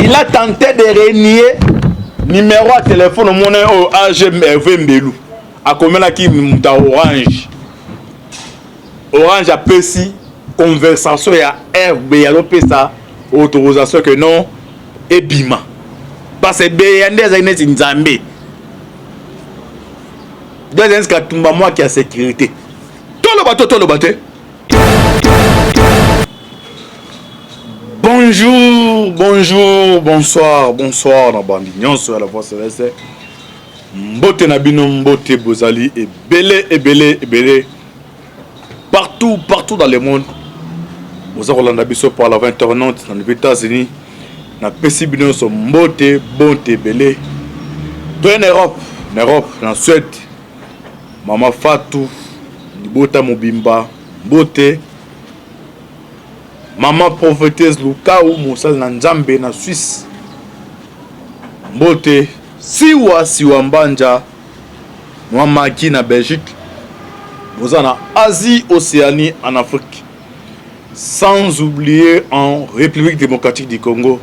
il a tenté de renier numéro à téléphone au monde au AGMV Mbelou. A combien qui muta Orange. Orange a pessi conversation ya RB ya l'opesa autorisation que non et bima. Parce que Beyande Zainet Nzambe. Deuxième Katumba moi qui a sécurité. Tout le bateau. Bonjour, bonsoir, na bandignon sur la voix céleste. Mbote nabino, mbote bozali, et belé. Partout dans le monde. Vous avez Rolanda Bisso par la 20h90 dans les États-Unis. Na pesi bino so mbote, bonte, belé. Tout en Europe, en Suède. Mama Fatou, Bota Mobimba, Mbote. Maman prophétesse Lukaou Moussal Nanjambe na Suisse. Mbote Siwa Mbanja Mwamaki na Belgique. Vous en Asie, Océanie, en Afrique. Sans oublier en République démocratique du Congo.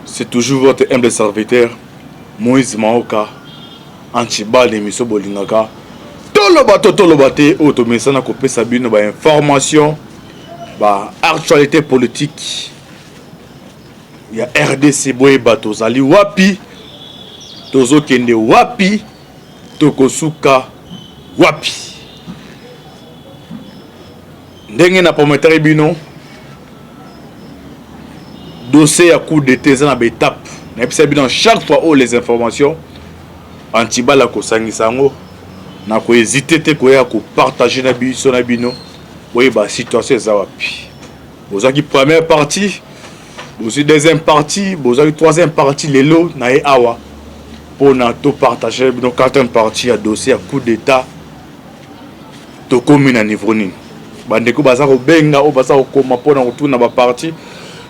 C'est toujours votre humble serviteur Moïse Maoka Antibal de Miso Bolingaka. Tolobate Otomesana Kopé Sabine ba information. Bah, actualité politique. Il y a RDC Boye Batozali Wapi Tozo Kende Wapi Tokosuka Wapi Ndenge na promettre bino dossier à coup de thèse na étape na episa bino chaque fois où les informations antibala ko sangisango na ko hésiter te ko ya ko partager na biso na bino. Oui, bah, situation est wapi. Vous avez première partie, vous avez deuxième partie, vous avez troisième partie, les lots, nae awa. Pour nous partager nos quatrième partie à dossier à coup d'état. To commune à niveau ni. Bandeko baza ko benga o baza ko koma pour nous retourner na ba partie.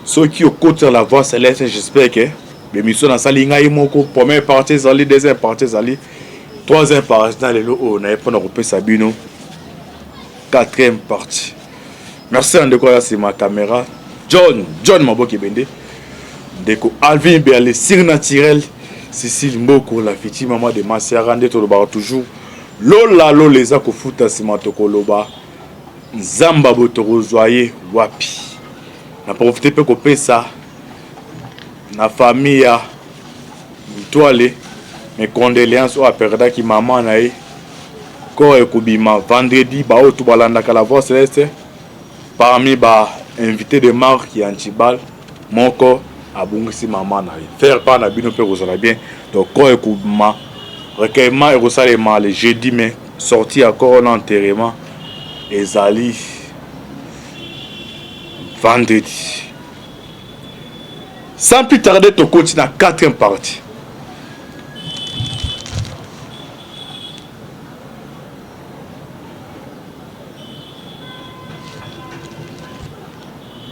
Ceux qui au côté la voix céleste, j'espère que l'émission dans sali ngai moko première partie zali, deuxième partie zali, troisième partie dans les lots on a pour nous repérer Sabino. Quatrième partie. Merci Andeko, c'est ma caméra. John Maboki Bende. Ndeko Alvin Béalé, Sir Naturel. Cécile Mboko, la fille maman de Massiara, Ndetoloba toujours. Lola les ako futa simatoko loba. Nzamba botoro joyeux wapi. Na profité pe ko pesa. Na famille ya Mitoile. Mes condoléances au perda ki maman nae. Ko ekubima vendredi ba otu balanda kala voix céleste parmi ba invité de marque Antibal moko abungisi maman na faire pas na bino pe kozala bien donc ko ekubima recueillement et rosalema le jeudi mais sorti encore en enterrement ezali vendredi sans plus tarder to continue na quatrième partie.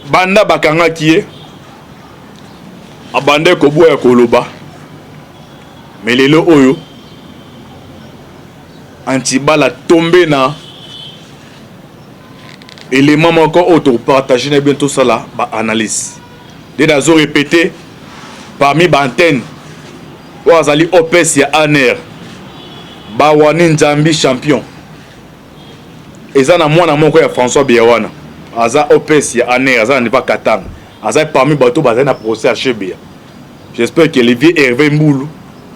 Banda bakanga kiye abande ko boya koloba melelo oyo Antibala tombé na élément encore auto partager na bientôt ça là ba analyse de dazo répéter parmi ba antenne wazali OPS ya ANR ba wani Nzambi champion ezana mwana moko ya François Biawana Aza OPS ya ANR, Aza n'est pas Katang. Aza parmi bateau basé na procès à Chebia. J'espère que les vieux Hervé Mboulou,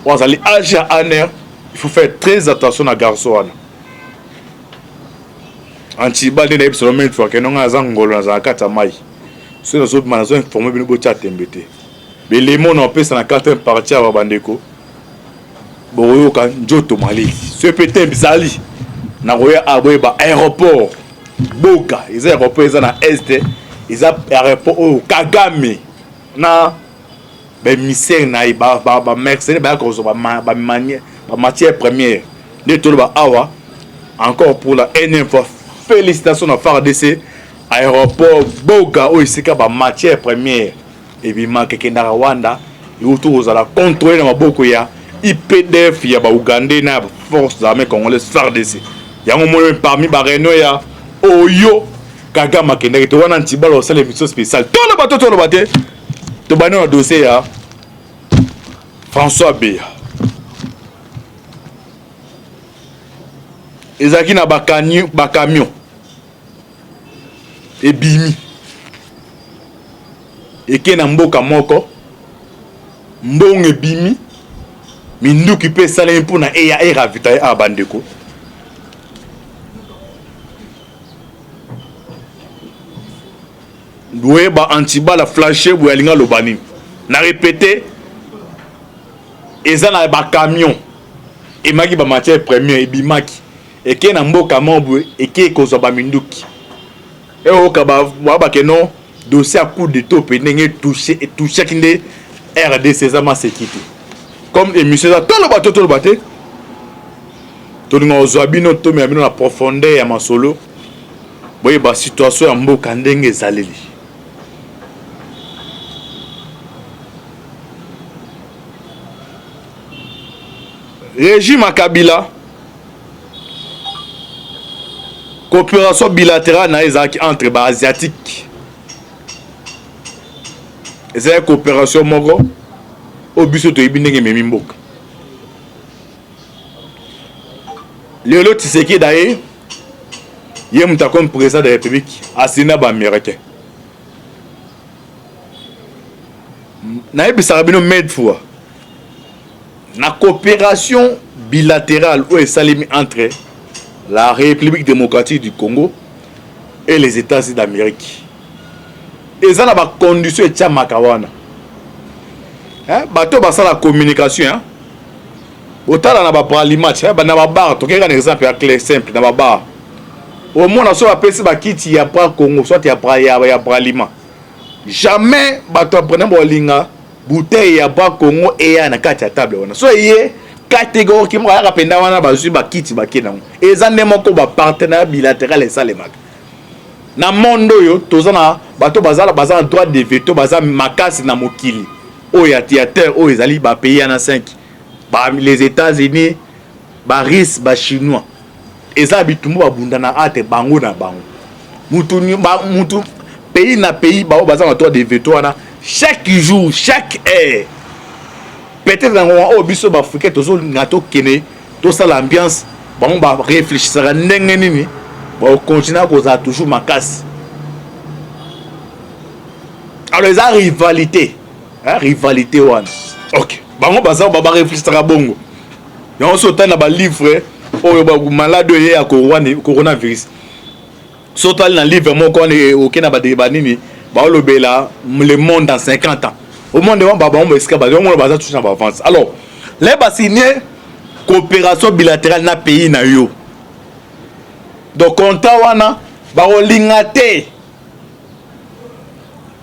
ou Aza li AGA ANR, il faut faire très attention à garçon. Antibal de l'Epsilon même fois que non Aza ngolo na kata mai. Ce les autres manazo informé bino bocha tembete. Mais les mots n'empêchent na quatrième partie à Bandeko. Boyo kan Njoto Mali. Ce pété bizali. Na roya aboye ba aéroport. Boka, ils ont aéroport na Est, ils ont aéroport au Kagame na ben misère na ba mercenaire ba ko ba matière première de tout ba awa encore pour la énième fois félicitations à FARDC aéroport Boka où ici ba matière première et puis manque kenda Rwanda et autour aux la contrôler na maboko ya IPDF ya ba Ougandais na force armée congolaise FARDC ya mo parmi ba reno ya Oyo Kagama Kendeke to wana Antibala au salle émission spéciale. Tout le bateau to bani na dossier ya François Beya ezaki na bakamion ebimi eke na mboka moko mbongo ebimi minduki pe salemi mpona eya eravitaye a bandeko boye ba antibala flashe boye alinga lobani na répété eza na bakamion emaki ba matière première ebimaki eke na mboka mobwe eke kozwa baminduki eoka bakeno dossier à coup de top et n'est touché qui n'est RDC eza sécurité comme émission ça tout le bateau tout nous ozabino to mais la profondeur ya masolo boye ba situation ya mboka ndenge ezaleli régime à Kabila coopération bilatérale na ezaki entre ba asiatique ezali coopération moko au biso toyebi ndenge memi mboka lelo Tshisekedi daye ye muta comme président de la République asina ba américain na ebisaka bino made fois na coopération bilatérale ou esalemi entre la République démocratique du Congo et les États-Unis d'Amérique. Et ça, la condition est makawana. Bateau basa la communication. Autant na ba parlement, na ba bar, to un exemple clair simple na ba bar. Au moins na so ba pesi ba kiti ya pa Congo, soit ya parlement. Jamais bateau prendre bolinga bouteille ya ba Congo et ya na kati ya table wana. So yé catégorie qui m'a rappelé wana bazui ba kiti ba kena. Ezande moko ba partenariat bilatéral et salemaka. Na mondo yo tozana bato bazala droit de veto bazala makasi na mokili. Oya théâtre o ezali ba pays na 5. Ba les États-Unis, ba Russes, ba Chinois. Eza bitumba babunda na ate bango na bango. Mutu pays na pays ba bazala droit de veto wana chaque jour, chaque heure. Peut-être dans o biso ba africain tozo ngato kene to ça l'ambiance bango ba réfléchir ndenge nini ba continuer à toujours makasi. Alors les rivalité, rivalité one. OK. Bango baza ba réfléchir à bongo. Yon sauta na ba livre oyo ba malade ya coronavirus. Sauta na livre moko ne okena ba débat nini ba lobela le monde dans 50 ans. Au monde ba bango eska ba on baza tout en avance. Alors, les ba signer coopération bilatérale na pays na yo. Donc konta wana ba olingate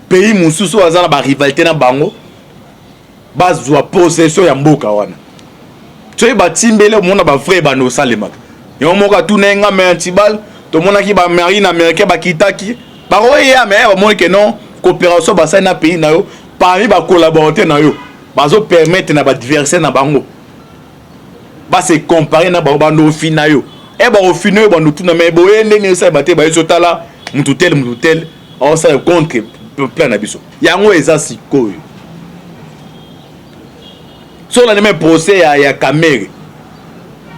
pays mususu azala ba rivalité na bango bazwa possession ya mboka wana tsoyi batimbele mona ba vrai ba no salema yo moka tunenga me antibal to mona ki ba marine américain ba kitaki ba roya me ba mona ke non coopération ba sa na pays na yo parmi ba collaborateur na yo bazo permettre na ba diverser na bango ba se comparer na ba no fina yo e ba ofino yo ba no tuna me boye ndenge sa ba te ba yo tala mutu tel on sa contre plein na biso yango eza sikoyo so la même procès ya caméra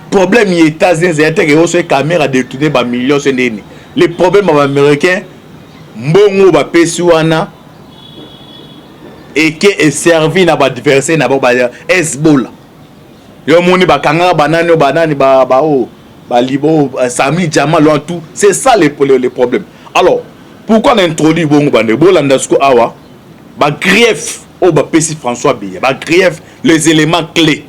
problème les États-Unis et que so caméra détourner ba millions c'est nini les problèmes américains mbongo ba pesi wana et que est servi na ba adversaire na ba Hezbollah yo moni ba kanga banani ba libo Sami Jamal tout c'est ça les problèmes. Alors pourquoi on introduit bongo bande bolandasko awa ba grief au ba pesi François Beya ba grief les éléments clés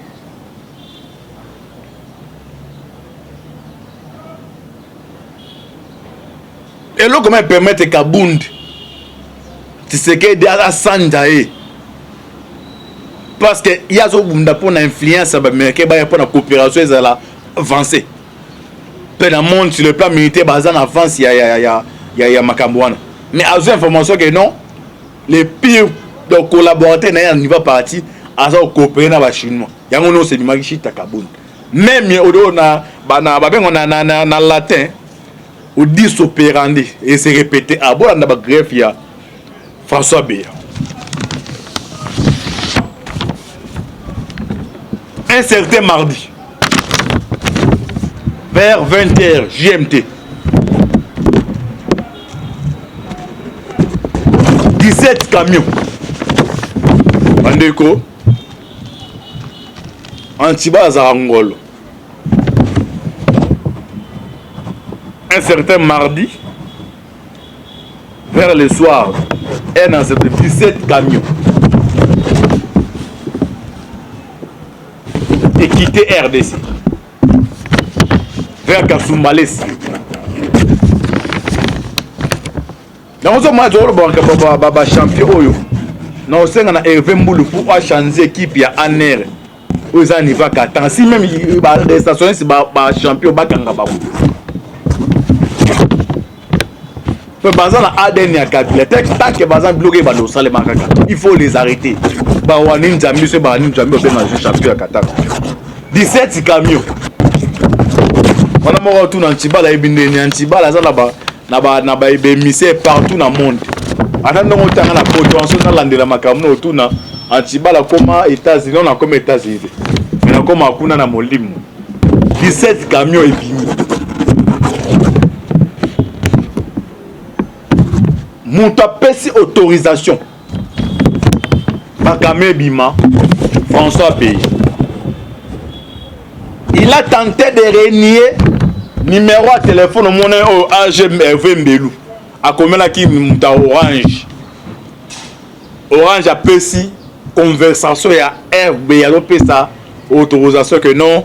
et là comment permettre Kabund Tshisekedi à Sanjae parce que il y a zo bunda pour influence ba américain ba pour la coopération ezala avancer peu dans monde sur le plan militaire bazan avance ya makambwana mais à ces informations que non les pires de collaborateurs na niveau parti à ça coopérer na ba chinois yango no c'est du magishita Kabund même odo na bana babengo na latin ou dit operandi et c'est répété à bon na ba greffe ya François Beya un certain mardi, vers 20h GMT, 17 camions. Bandeko, Antiba Zarangolo. Un certain mardi, vers le soir, un dans 17 camions. Et quitter RDC. Vers Kasumbalès. Dans ce match, on va champion. Non, c'est un Hervé Mboulou pour changer l'équipe à Aner. Aux anniversaires 4 ans. Si même il va stationner, c'est un champion. Il faut les arrêter. Champion à Qatar. 17 camions. On a mort tout dans Tibala et Bindé, Tibala, na ba misé partout dans le monde. Attends, on a la potentiel dans l'andela makamno autour na Antibala comme États-Unis, on a comme États-Unis. Mais on comme akuna na molim. 17 camions et bimi. Monta pesi autorisation. Bakame bima François Pays. Il a tenté de renier numéro de téléphone au monnaie au AGMV Mbelou. A combien là qui monta Orange. Orange a pesi conversation ya RB ya l'opesa autorisation que non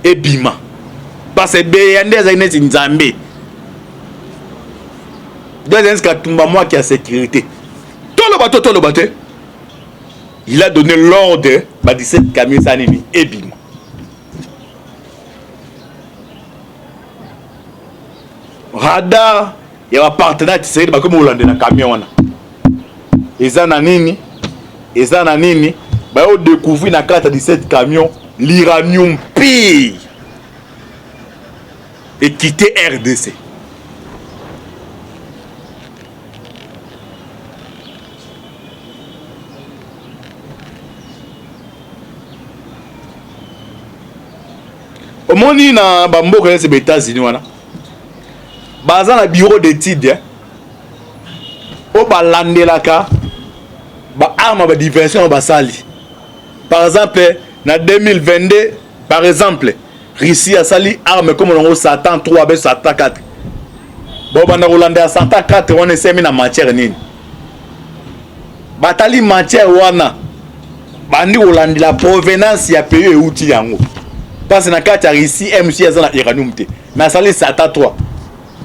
et bima. Parce que BND est Nzambe. Deuxième Katumba moi qui a sécurité. Tout le bateau. Il a donné l'ordre à 17 camions sanimi et bima. Radar, il y a un partenaire qui s'est dit comme Hollande dans le camion. Ils ont nini, bah on découvre dans 17 camions l'uranium pire et quitter RDC. Au monde na bambo que c'est les États-Unis wana. Bazan na bureau d'études o balandelaka ba arme ba diversion ba sali. Par exemple, na 2022, par exemple, Russie a sali arme comme on Satan 3 avec Satan 4. Bon banda Hollande à Satan 4 on est semi na matière nini. Batali matière wana. Bandi Hollande la provenance ya pays et outil yango. Parce que na carte Russie MC azana uranium te. Mais sali Satan 3.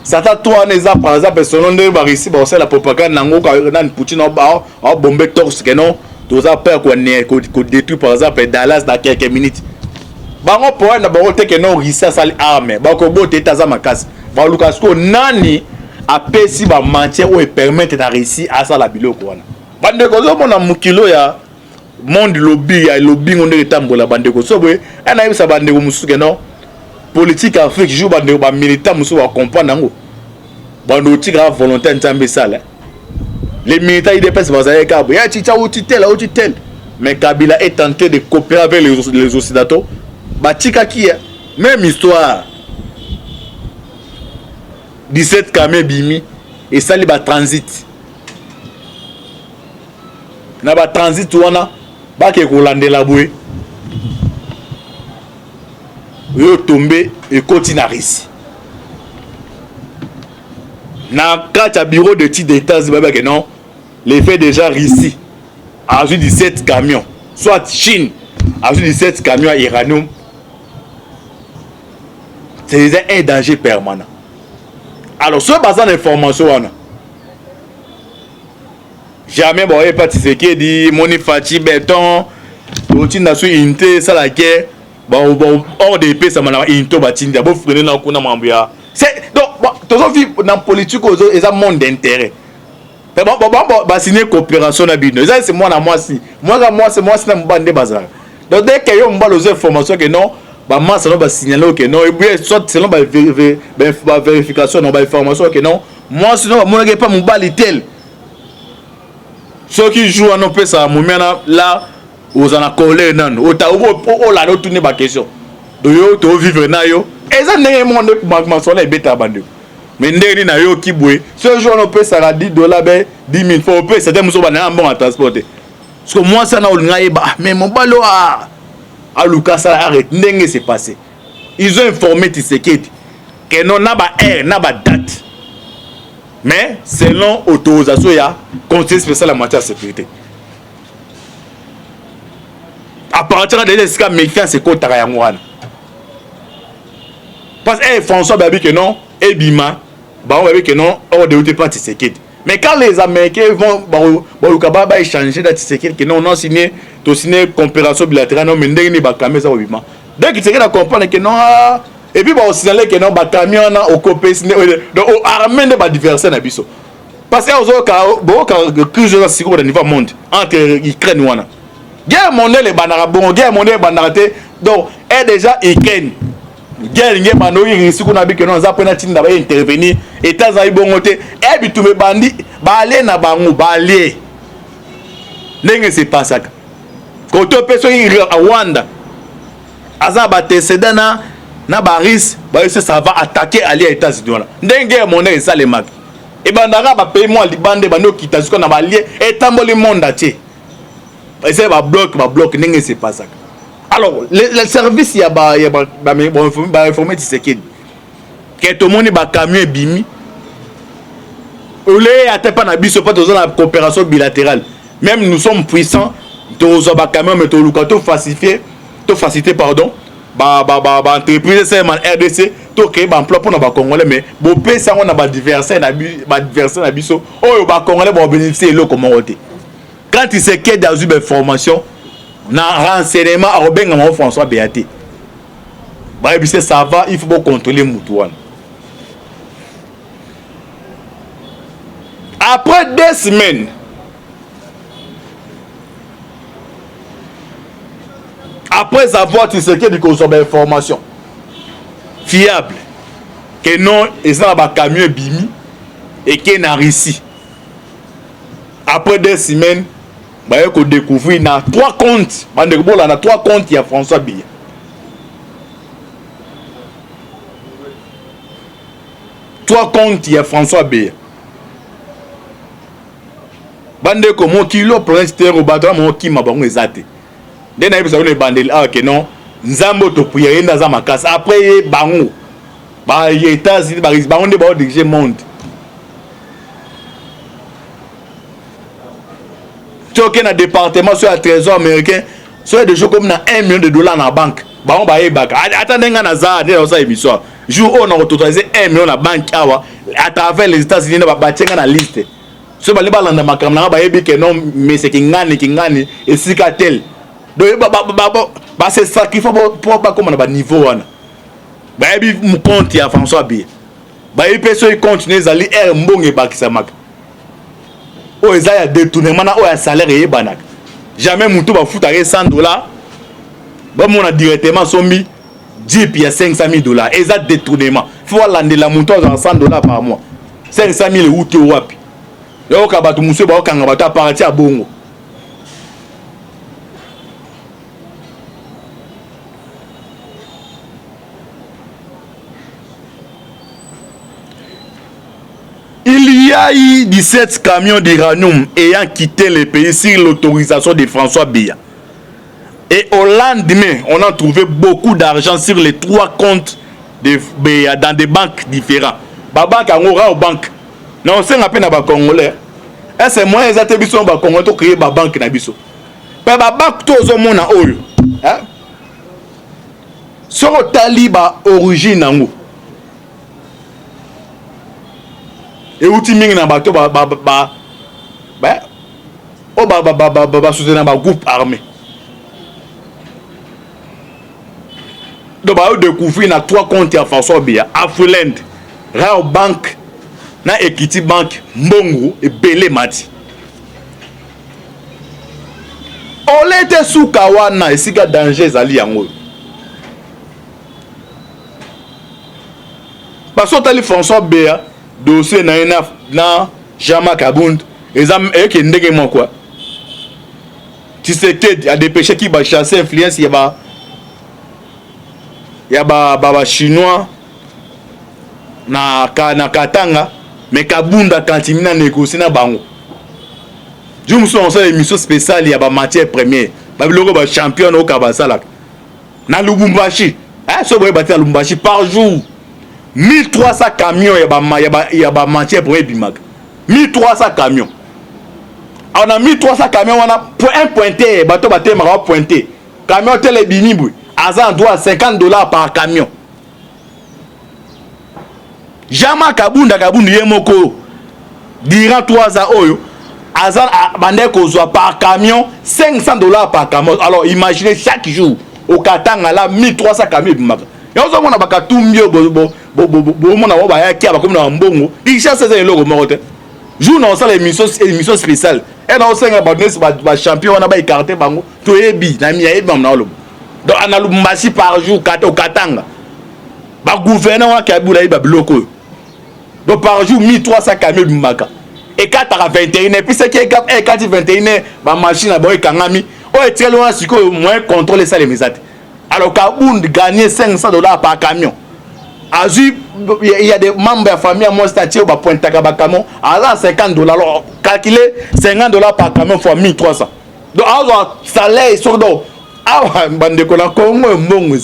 Satan 3 n'est pas par exemple selon de Russie ba la propagande nango ka Poutine a bombé torse que non. Tous a peur qu'on détruit par exemple Dallas dans quelques minutes. Bango pour na bango te que non Russie a sali arme. Ba ko bote taza makasi. Ba Lukasko nani a pesi ba matière ou permettre na Russie à ça la biloko wana. Bande ko zo mona mukilo ya monde lobby ya lobby on est tambola bande ko so boy ana yebisa bande ko musuke non politique Afrique joue bande ba militant musu wa comprendre ngo bande tika volontaire ntambe sala les militants ils dépassent bazaye kabo ya chicha ou titel mais Kabila est tenté de coopérer avec les occidentaux ba tika qui même histoire 17 camions bimi et sali ba transit na ba transit wana ba ke kolandela boye yo tombé et continue na quatre bureau de titre d'état zimbabwe que non les faits déjà Russie a 17 camions soit Chine a 17 camions à uranium. C'est un danger permanent. Alors ce basant d'information jamais bon pas ce qui dit Moni Fati béton routine na sur inte ça la guerre bon hors des pays ça m'a into batinda bo freiner na kuna mambia c'est donc toujours vivre dans politique aux et ça monde d'intérêt bon bah signer coopération na bino ça c'est moi si c'est na mbande bazar donc dès que yo mbalo aux informations que non bah moi ça va signaler que non et bien soit selon bah vérification non bah information que non moi sinon moi pas mon bali tel ceux qui jouent à nos pays ça là aux en colère non au la retourner ma question de yo to vivre na yo et ça n'est monde ma soleil beta bande mais ndeni na yo ki boué ce jour on peut ça 10 dollars ben 10 000 faut peut c'était muso bana bon à transporter parce que moi ça na ngai ba mais mon balo à Lucas ça arrête ndenge c'est passé ils ont informé Tshisekedi que non na ba heure na ba date mais selon autorisation ya conseil spécial en matière de sécurité. À partir de ce cas, méfiance c'est quoi Tarayangouane. Parce que François Babi que non, et Bima, bah on que non, on ne pas Tshisekedi. Mais quand les Américains vont échanger dans Tshisekedi, que non, on a signé coopération bilatérale, non, mais n'est pas camé ça au Bima. Dès que Tshisekedi comprendre que non, et puis on signale que non, bah camion au copé, donc au armée de adversaire n'abisso. Parce que aux autres crise de sécurité au niveau monde entre Ukraine et Wana. Guerre mondiale les banara bon guerre mondiale banarate donc est déjà Ukraine guerre ngé bando ici qu'on a bi que non za pena tinda ba intervenir états za ibongote et bitumé bandi ba aller na bango ba aller ndenge c'est pas ça côté peso à Rwanda aza ba técédant na baris ba ça va attaquer aller aux États-Unis ndenge monnaie ça les mag et bandara ba pays moi libande bando kita ce qu'on a ba lié et tamboli monde atié. C'est un bloc, c'est pas ça. Alors, le service, il y a informé Tshisekedi. Que tout le monde est camion bimi. Ou les attaques pas n'abusent pas dans la coopération bilatérale. Même nous sommes puissants. Tous les camions, mais tous les facilité, pardon. Entreprise, c'est RDC. Tout créé un emploi pour les Congolais, mais bon, ça on a des adversaires n'abusent. Oh, les Congolais vont bénéficier de l'eau comme on dit. Quand il s'est qu'il y a des formations, on a renseignement à Robin François Béaté. Ça va, il faut contrôler Moutouane. Après 2 semaines, après avoir dit qu'il y a des informations fiables, que non, ils ont un camion bimi et qu'il y a ici. Après 2 semaines, il faut découvrir qu'il y a 3 comptes. Il y a 3 comptes, il y a François Biya. 3 comptes, il y a François Biya. Bande comme kilo président au bateau mon qui m'a bango ezate. Dès na besoin de bande ah que non, nzambo to prier dans ma casse après bango. Ba États-Unis ba bango de ba diriger monde. Tu as un département sur le trésor américain, sur des choses comme 1 million de dollars dans la banque. Bah on va y back. Attendez un hasard dans cette émission. Jour où on a autorisé 1 million dans la banque à travers les États-Unis, on va bâtir dans la liste. Ce que les balles dans ma caméra, bah y que non, mais c'est qui gagne et si tel. Donc c'est ça qu'il faut pour pas comme on a niveau là. Bah y mon compte à François B. Bah y personne continue à aller mbong et back ça mak. Oh, ils ont détournement, oh, un salaire et banak. Jamais mon tour va foutre à 100 dollars. Bon, on a directement sombi 10 puis 500 000 dollars. Et ça détournement. Il faut aller la montagne à 100 dollars par mois. 500 000 ou tu wapi. Là, on va tout monsieur, on va partir à Bongo. Il y a eu 17 camions d'uranium ayant quitté le pays sur l'autorisation de François Biya. Et au lendemain, on a trouvé beaucoup d'argent sur les 3 comptes de Biya dans des banques différentes. La banque en banque. Non, c'est un peu dans Congolais. Et c'est moi, les attributions de Congolais qui créé la banque. Mais la banque, tout le monde a eu. Sur le taliban origine, et outil ming na bato soutenir groupe armé. Donc ba découvrir na 3 comptes à François Biya, Afulend, Rao Bank, na Equity Bank, Mbongo et Belé Mati. On était sous Kawana et siga danger zali yango. Parce que tali François Biya dossier na Jama Kabund et qui ndenge quoi Tshisekedi a dépêché qui va chasser influence il y a ba chinois na Katanga mais Kabunda quand il a négocié na bango. Je me suis lancé une émission spéciale il y a ba matière première. Ba biloko ba champion au Kabasala. Na Lubumbashi. Hein so boy battre Lubumbashi par jour. 1300 camions il y a ba matière première bimak. 1300 camions. On a 1300 camions, on a un pointé, bateau bateau m'a pointé. Camion tel binibu, Azan doit $50 par camion. Jama Kabunda Yemoko durant 3 ans oyo Azan bande kozwa par camion $500 par camion. Alors imaginez chaque jour au Katanga là 1300 camions bimaka. Yozo mona baka tumbio bo mona wa ba ya kia ba comme na mbongo. Isha seza eloko morote. Jour non ça l'émission spéciale. Et non c'est un champion on a ba écarté bango to ebi na mi ebi na lo. Donc ana Lubumbashi par jour au Katanga. Ba gouverneur qui a boula ba bloko. Donc par jour 1300 camions bimaka. Et 4h21 et puis c'est qui est 4h21 ba machine ba kangami. O et très loin siko moins contrôler ça les misate. Alors Kabound gagner $500 par camion. Azu il y a des membres de la famille à mon statut ba pointe ba camion à $50. Alors calculer $50 par camion fois 1300. Donc alors salaire sur do ah bande ko na Congo mbongo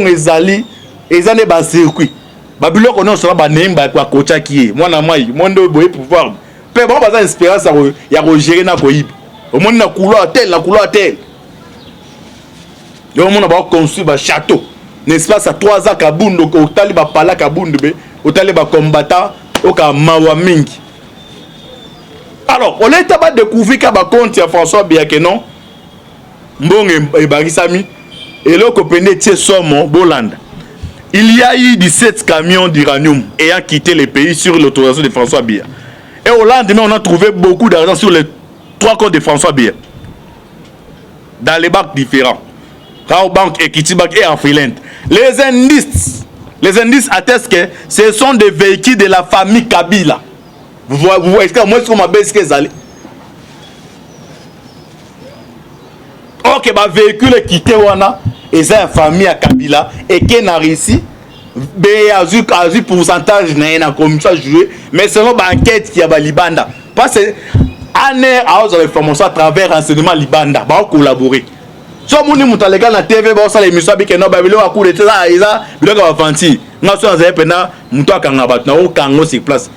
ezali ezane ba circuit ba biloko non sera ba nemba kwa kocha ki mwana mai mondo boye pouvoir pe bon ba espérance ya ko gérer na ko yib au monde na couloir tel yo mona ba construire ba château n'est-ce pas ça 3 ans Kabunda au tali ba pala Kabunda be au tali ba combattant au ka mawa mingi. Alors on est pas découvrir ka ba compte ya François Biakenon mbonge e barisami et le copene tie somo Bolanda. Il y a eu 17 camions d'uranium ayant quitté le pays sur l'autorisation de François Biya. Et au lendemain, on a trouvé beaucoup d'argent sur les 3 comptes de François Biya. Dans les banques différents. Rao Bank, Equity Bank et Afriland. Les indices attestent que ce sont des véhicules de la famille Kabila. Vous voyez, est-ce que moi, je m'appelle ce qu'ils allaient. Ok, bah véhicule quitté wana. Et c'est une famille à Kabila et qui n'a réussi a eu pourcentage na comme ça joué mais selon l'enquête qui a ba Libanda parce que année à l'information à travers renseignement Libanda ba collaborer so moni mutalega na TV ba ça l'émission bike no ba bilo a coup de ça eza bilo ka fanti nga so za pena muto akanga bat na o kango sur place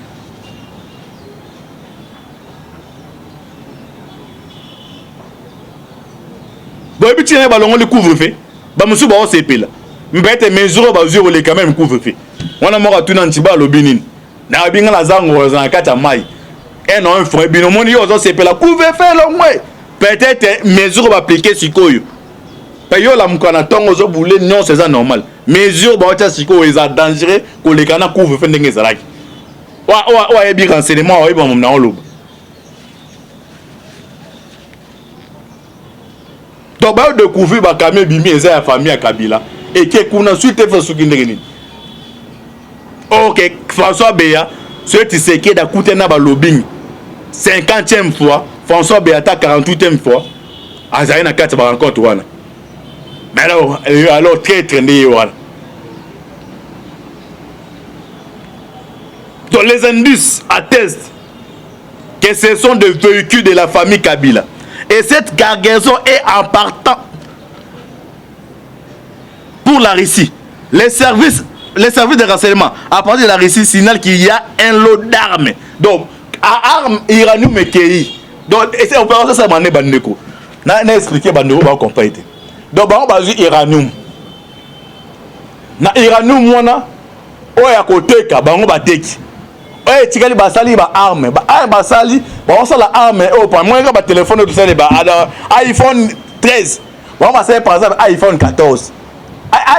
bo bi tiene balongo le couvre-feu ba musu ba o sepela mbete mesure ba zuro le quand même couvre-feu wana mo ka tuna ntiba lobinini na binga la zango za kata mai et non frère bino moni yo zo sepela couvre-feu lo mwe peut-être mesure ba appliquer sikoyo pa yo la mukana tongo zo boule non c'est ça normal mesure ba ota sikoyo est dangereux ko le kana couvre-feu ndenge zalaki wa e bi renseignement wa ba mom na oloba. Donc, bah, découvrir bah camion bimi et la famille à Kabila et qui kuna suite fait ce qui n'est ok François Beya ce qui c'est qui d'écouter na ba lobbying 50e fois François Beya ta 48e fois azali na kati ba rencontre wana mais alors très traîné wana. Donc les indices attestent que ce sont des véhicules de la famille Kabila. Et cette cargaison est en partant pour la Russie. Les services de renseignement, à partir de la Russie, signalent qu'il y a un lot d'armes. Donc, à armes iranium et Kéhi. Donc, c'est opération ça m'a bandeko. N'a expliqué bandeko ba comprendre. Donc, ba bazu iranium. Na iranium wana o ya côté ka bango ba teki. Ouais, tikali basali ba arme basali ba sala arme au point moi ba téléphone tout ça ba iPhone 13 ba basali par exemple iPhone 14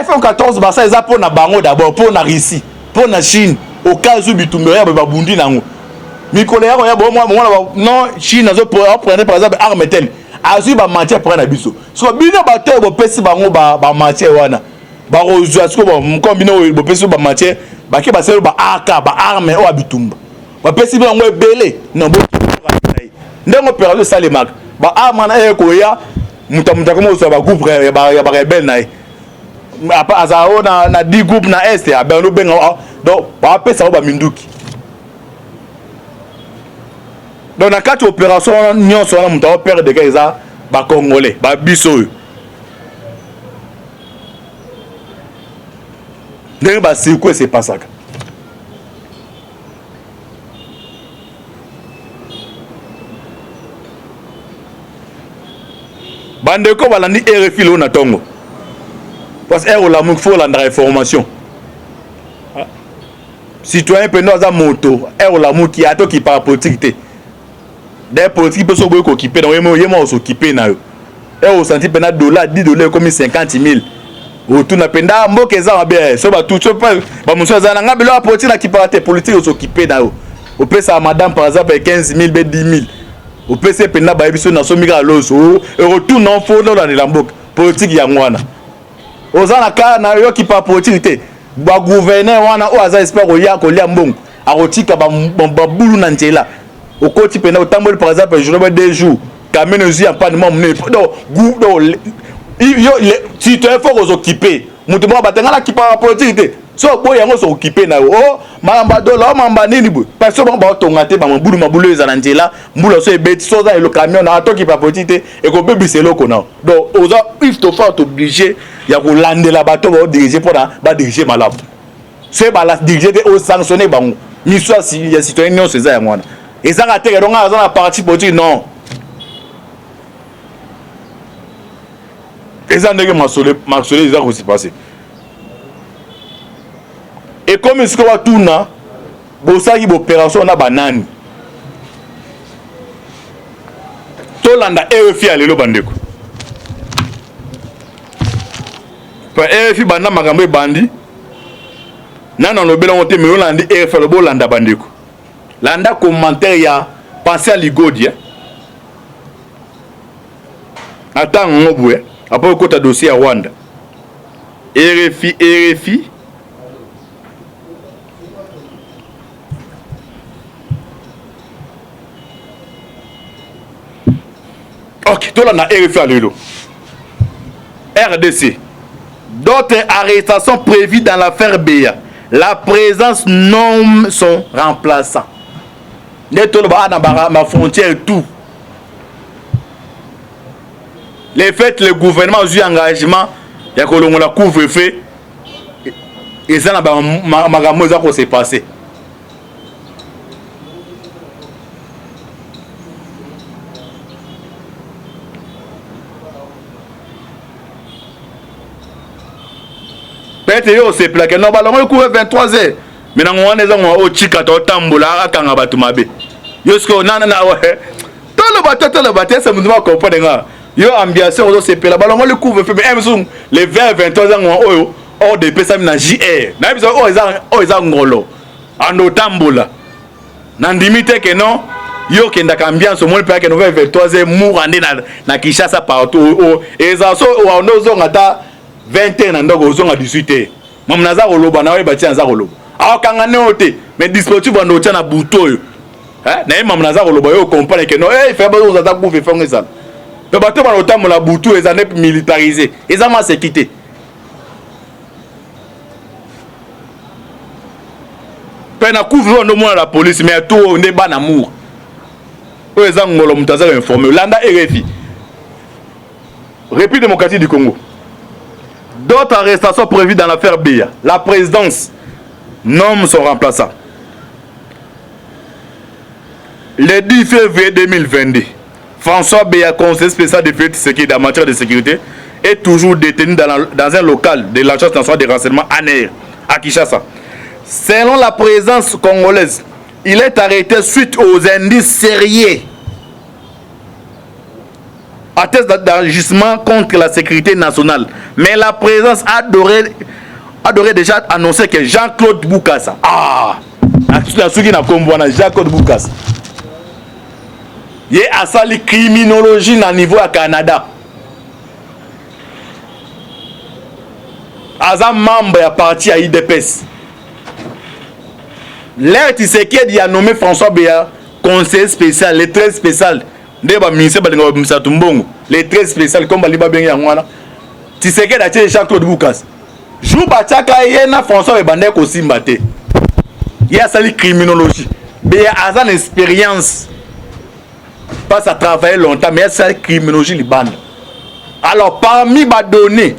iPhone 14 ba ça za pour na bango d'abord pour na Russie pour na Chine au cas où bitumberia ba bundi nango mikolo ya ya bo moi non Chine zo prendre par exemple arme tel azu ba matière pour na biso so bino ba te bo pesi bango ba matière wana ba rozwa sko ba mkombino bo pesi ba matière baki baselo ba aka ba arme o abitumba ba pesi bi ngo ebele na bo ndengo perdu ça les marques ba amana e ko ya muta comme ça ba groupe ya ba rebelle na apa azao na 10 groupe na est ya ben no benga donc ba pesa ba minduki donc na quatre opération nyonso na muta opère de kaisa ba congolais ba biso ndenge basirkue sepasaka bandeko balandi RFI lo na tongo parce que olamu faut landa information citoyen pendo aza moto olamu ki ato ki par politique te des politiques peut so boy ko kiper donc yemo so kiper na yo au senti pena dollar 10 dollars comme 50 000 autour na penda mboka eza mabe so ba tout so pas ba muso za na ngabelo a politique na kiparate politique so kiper na yo au pesa madame par exemple 15 000 be 10 000 au pesa penda ba biso na so mika loso et retour non faux dans la mboka politique ya ngwana ozana ka na yo kipa politique te ba gouverneur wana o aza espère ko ya ko lia mbongo a rotika ba bulu na nzela au côté pena otamboli par exemple je le 2 jours kamene ozi en pas de mon donc yo si tu es fort aux occupés mutu mo batenga la kipa politique te so boy yango so occupé na o mamba dola mamba nini bu parce que ba tonga te ba mabulu ezala nzela mbula so ebeti so za le camion na to kipa politique te e ko bebiselo ko na donc oza if to faut obligé ya ko landela bato ba diriger pour ba diriger malabu c'est ba la diriger te o sanctionner bango mission si ya citoyen non c'est ça ya mwana ezanga te ke donga za na parti politique non eza ndenge masole eza ko se passer et comme ce que va tourner bosaki opération na banani to landa RFI alelo bandeko pa RFI banda makambo bandi nana lobela on te me landa RFI lobo landa bandeko landa commentaire ya penser à ligodi attends ngobwe après ko ta dossier à Rwanda RFI ok tout là na RFI alelo RDC d'autres arrestations prévues dans l'affaire Béa la présence nomme son remplaçant neto ba na ma frontière tout les faits le gouvernement a eu engagement ya kolongola couvre-feu et ça na ba makambo za ko se passer peut-être yo se plaque non ba longo couvre 23h mais na ngwana za ngwa o chika to tambola akanga batu mabe yo sko nana na ouais to le bateau ça me doit comprendre nga yo ambiance on se pela ba longo le couvre-feu mais même les 20 23 ans oyo hors de pesa na JR na biso o eza ngolo ando tambola na ndimite ke non yo kenda ka ambiance mo pe ke no 23h mourande na Kinshasa partout et ça so o no zo ngata 20h na ndoko zo nga 18h mam naza koloba na we bati naza koloba akanga neote mais dispositif ando tia na buto yo na mam naza koloba yo comprendre ke non fait ba zo za ku fe fonga ça le bateau ba otamu la buto les années militarisé ils ont ma sécurité pena couvre no moins la police mais tout ne ba na amour o ezang ngolo mutaza informé landa RFI République démocratique du Congo d'autres arrestations prévues dans l'affaire Béa la présidence nomme son remplaçant le 10 février 2022 François Béa, conseiller spécial de sécurité en matière de sécurité, est toujours détenu dans un local de l'Agence nationale de renseignement ANR à Kinshasa. Selon la présence congolaise, il est arrêté suite aux indices sérieux à test d'agissement contre la sécurité nationale. Mais la présence a déjà annoncé que Jean-Claude Boukassa, Jean-Claude Boukassa, il y a la criminologie à niveau à Canada. Aza membre à parti à IDPS. L'air Tshisekedi a nommé François Béa conseiller spécial, le très spécial Ndeba ministère balinga bamisa tumbongo. Les très spécial comme baliba bengi yangwana. Tshisekedi a Jean-Claude Boukas. Jou bataka yena François Ebande ko simbate. Il y a ça la criminologie. Mais il y a une expérience. Pas à travailler longtemps, mais il y a ça criminologie libane. Alors parmi les données,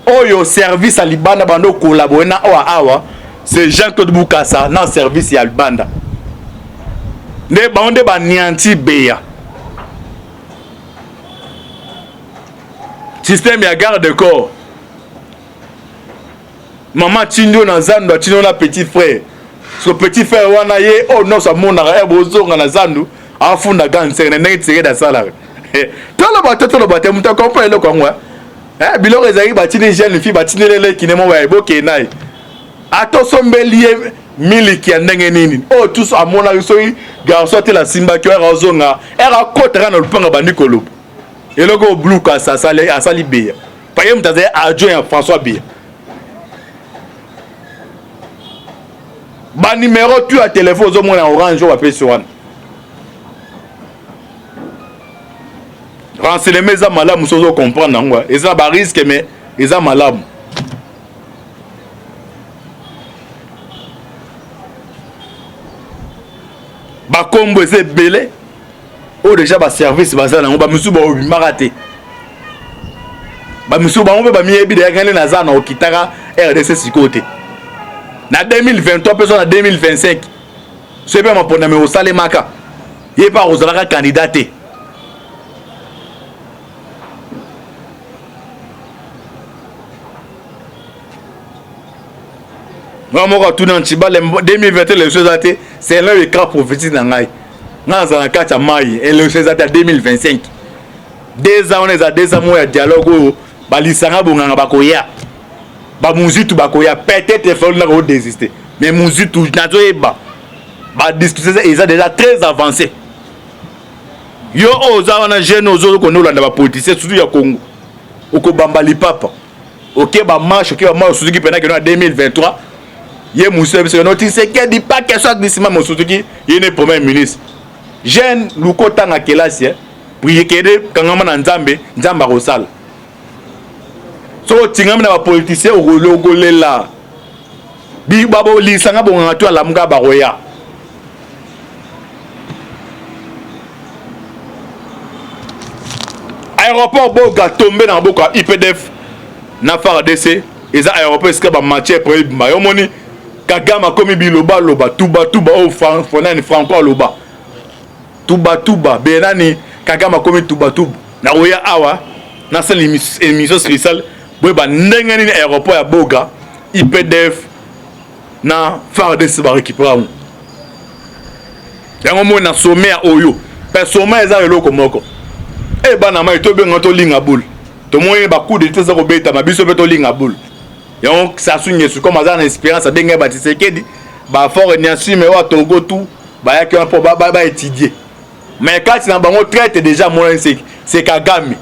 au service à Libanda bando collaborer na awa, c'est Jean-Claude Boukassa dans service à Libanda. Ne bande ba nianti beya. Système ya garde corps. Maman Tindio na Zando, Tindio na petit frère. Ce petit frère wana ye oh non ça mona e bozonga na Zando, afunda ganse na neti da sala. Tolo bato muta comprendre le kongwa. Bilo ezali batini jeune fille batini lele kinemo wa eboke nai. Ato sombelier miliki ya ndenge nini. Oh tous amona yosoi garçon te la simba ki era zonga. Era kotera na lupanga bandikolo. Eloko blue ka sa sale asali beya. Paye mutaze adjoint François Biya. Ba numéro tu à téléphone zo mona orange ou appel sur one. Renseignement eza malamu sozo comprendre ngwa. Eza ba risque mais eza malamu. Ba kombo eza belé. O déjà ba service baza na ba musu ba obimaraté. Ba musu ba on ba miyebi de ngane na za na okitaka RDC sikote. Na 2023 personne en 2025. C'est pas ma pour na me osale maka. Yé pas osala candidaté. Moi moi tout dans Tiba 2021 les choses até c'est là le cas prophétique dans ngai. Dans un cas à mai et les choses até 2025. 2 ans on est à 2 ans moi dialogue ba lisanga bonganga bakoya. Ba muzitu bakoya peut-être il faut na désister. Mais muzitu nazo eba. Ba discuter ils ont déjà très avancé. Yo oza wana jeune ozo ko nolanda ba politicien surtout ya Congo. Oko bambali papa. OK ba marche OK ba marche Suzuki pendant que en 2023 ye Moussa parce que notre Tshisekedi dit pas que soit glissement mon Suzuki il est premier ministre. Jeune luko tanga kelasi pour yekede kangama na nzambe nzamba rosala. So tingam na ba politicien ogolela. Bi babo lisanga bonga to la mga baroya. Aéroport Boga tombé dans Boka IPDF na FARDC eza aéroport est-ce que ba matière pour ba yomoni Kagama komi biloba loba tuba au fonani franco loba tuba benani Kagama komi tuba na oya awa na sel émission spéciale boy ba ndenge ni aéroport ya Boga IPDF na FARDC ba récupérer yango mo na sommet ya oyo personnellement eza eloko moko e bana mai to benga to linga boule to moye ba coup de tête za ko beta mabiso beto linga boule donc ça sougne sur comme azana espérance à dengue ba Tshisekedi ba fort ni assume wa Togo tout ba yaki un po ba étudier mais quand na bango traite déjà moi c'est Kagame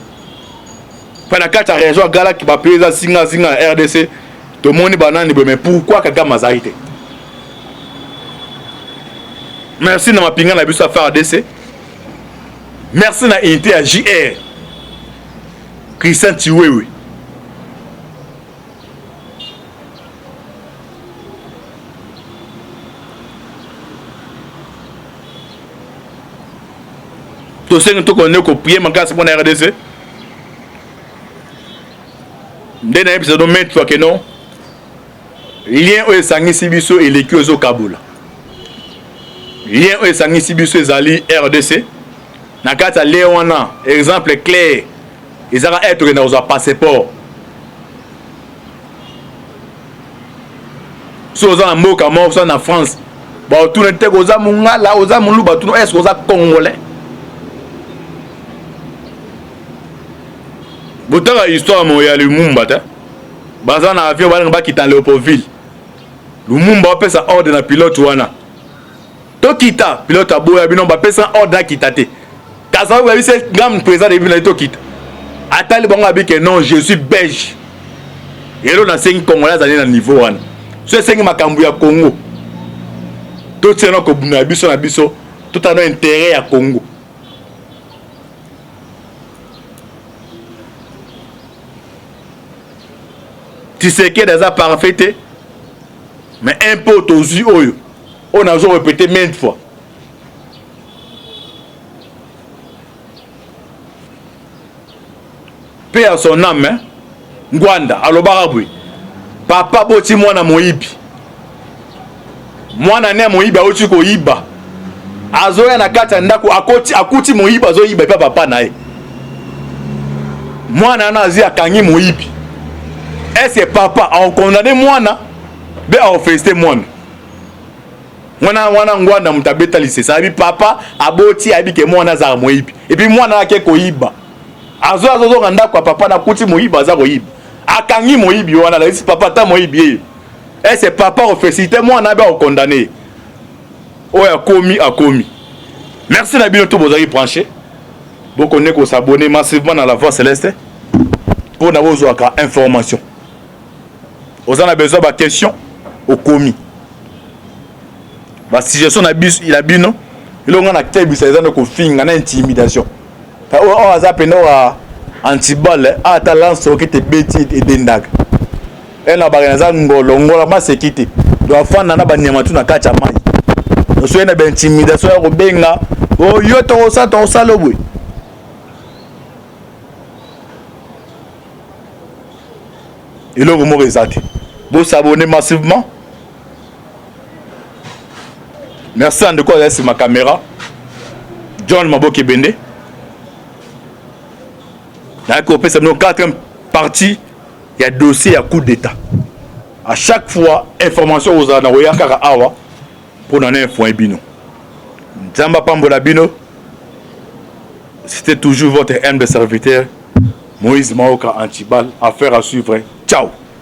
pendant quand la région gala qui va payer singa RDC to moni banani mais pourquoi Kagame azarité merci na mapinga na biso affaire RDC merci na unité à JR Christian Chiwewe to senga to connaît ko prier makasi pour na RDC ndena episode mettre fois que non lien o esangi sibiso et l'équipe au Kaboul lien o esangi sibiso ezali RDC na kata Léona exemple clair ils allont être dans un passeport so za mboka mo so na France ba tout ne te koza mungala oza mulu ba tout est koza congolais botala histoire mo ya Lumumba ta baza na avion ba nga kita Léopoldville Lumumba pesa ordre na pilote wana to kita pilote aboya bino ba pesa ordre kita te kaza wa bise ngam président de ville to kita atali bango abi que non je suis belge elo na 5 congolais za na niveau wana so 5 makambu ya Congo to tsena ko buna biso na biso to tano intérêt ya Congo Tshisekedi eza parfait, mais un peu aux yeux, on a répété maintes fois. Paix à son âme, hein? Ngwanda, alobarabui. Papa boti mwana moyibi. Mwana ne moyibi aoti ko yiba. Azoya na kata ndako akuti moyibi azo yiba pa papa nae. Mwana na azi akangi moyibi. Est-ce que papa a condamné mwana be a félicité mwana. Mwana ngwanda mutabeta lise sabi papa aboti abike mwana za moyibi. Et puis mwana ake ko yiba. Azo kanda kwa papa na kuti moyibi aza ko yiba. Akangi moyibi wana la papa ta moyibi. Est-ce que papa a félicité mwana be a condamné. Oya akomi. Merci na bino to bozali branché. Vous connaissez qu'on s'abonne massivement dans la Voix Céleste pour avoir besoin d'informations. Vous en avez besoin de questions au commis. La situation il a bien non. Il a un acteur qui a une intimidation. On a zappé anti-balle à ta lance qui te bêtise et dendag. Elle a bagagé ngolo ma sécurité. Doit faire nana banyamatu na kacha mai. Nous sommes une intimidation au benga. Oh yo to sa lobo. Et là, vous m'aurez zaté. Vous vous abonnez massivement. Merci de quoi c'est ma caméra. John Maboke Bende. D'accord, c'est notre quatrième partie. Il y a dossier à coup d'état. À chaque fois, information aux Anaoya Kara Awa pour donner un point bino. Nzamba Pambola Bino. C'était toujours votre humble serviteur. Moïse Maoka Antibal. Affaire à suivre. Ciao.